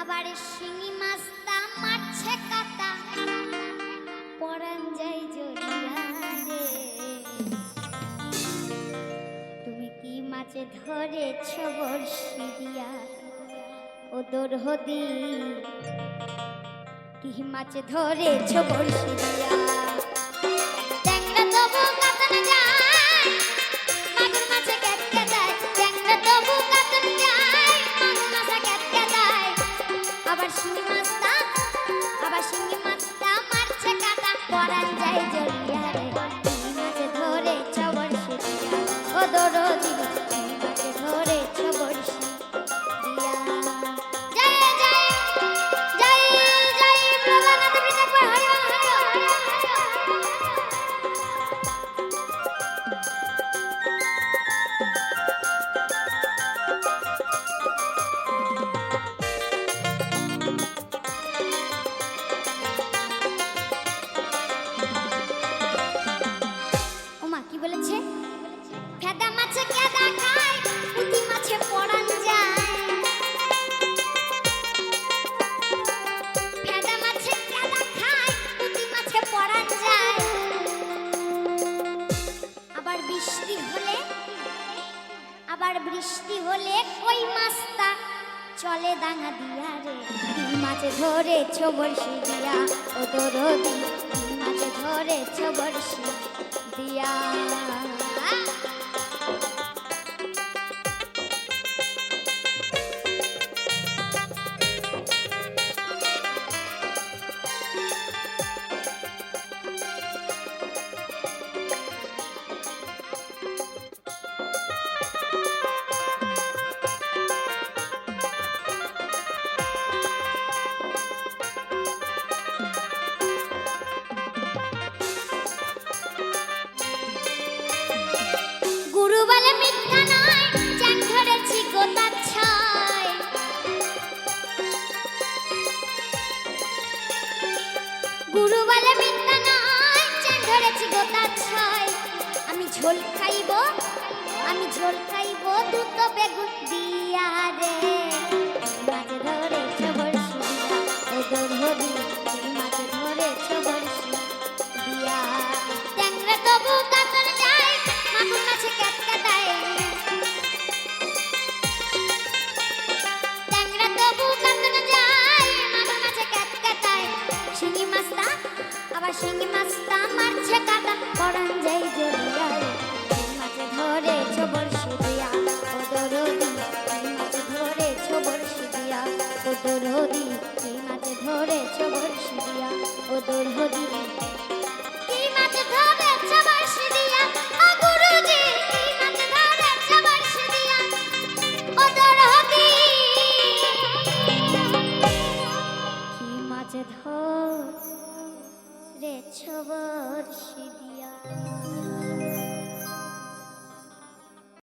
আবার শিঙি মাছটা মারছে কাটা পরান যাই জড়িয়া রে। তুমি কি মাছ ধরেছ বর্ষি দিয়া ও দরহদি, কি মাছ ধরেছ বর্ষি দিয়া? ট্যাংরা তবু কাতন যায়, মাগুর মাছে কেটকে দেয়। ট্যাংরা তবু কাতন যায়, মাগুর মাছে কেটকে দেয়। আবার শিঙি মাছটা মারছে কাটা পরান যায় জড়িয়া রে। কি মাছ ধরেছ বর্ষি দিয়া ও দরদি, কি মাছ ধরেছ বর্ষি দিয়া? জয় জয় জয় জয় প্রভুনাথ বিষ্ণু হরি ওমা কি বলেছে? ফেদা মাছে কেদা খায়, পুঁটি মাছে পরান যায়। ফেদা মাছে কেদা খায়, পুঁটি মাছে পরান যায়। আবার বৃষ্টি হলে কই মাছটা চলে ডাঙা দিয়া রে। কি মাছ ধরেছ বর্ষি দিয়া ও দরদি, কি মাছ ধরেছ বর্ষি দিয়া? গুরু বলে মিথ্যা নয়, চ্যাং ধরেছি গোতার ছাই। গুরু বলে মিথ্যা নয়, চ্যাং ধরেছি গোতার ছাই। আমি ঝোল খাইব দুধ বেগুন দিয়া রে। মাছ ধরেছ বর্ষি দিয়া ও দরহদি, মাছ ধরেছ বর্ষি দিয়া? ট্যাংরা তবু কাতন যায়, মাগুর মাছে কেটকে দেয়। ট্যাংরা তবু কাতন যায়, মাগুর মাছে কেটকে দেয়। শিঙি মাছটা মারছে কাটা পরান যাই জড়িয়া রে। কি মাছ ধরেছ বর্ষি দিয়া ও দরদি, কি মাছ ধরেছ বর্ষি দিয়া ও দরদি, কি মাছ ধরেছ বর্ষি দিয়া ও দরদি, কি মাছ ধরেছ বর্ষি দিয়া ও গুরুজি, কি মাছ ধরেছ বর্ষি দিয়া ও দরদি, কি মাছ ধরেছ বর্ষি দিয়া?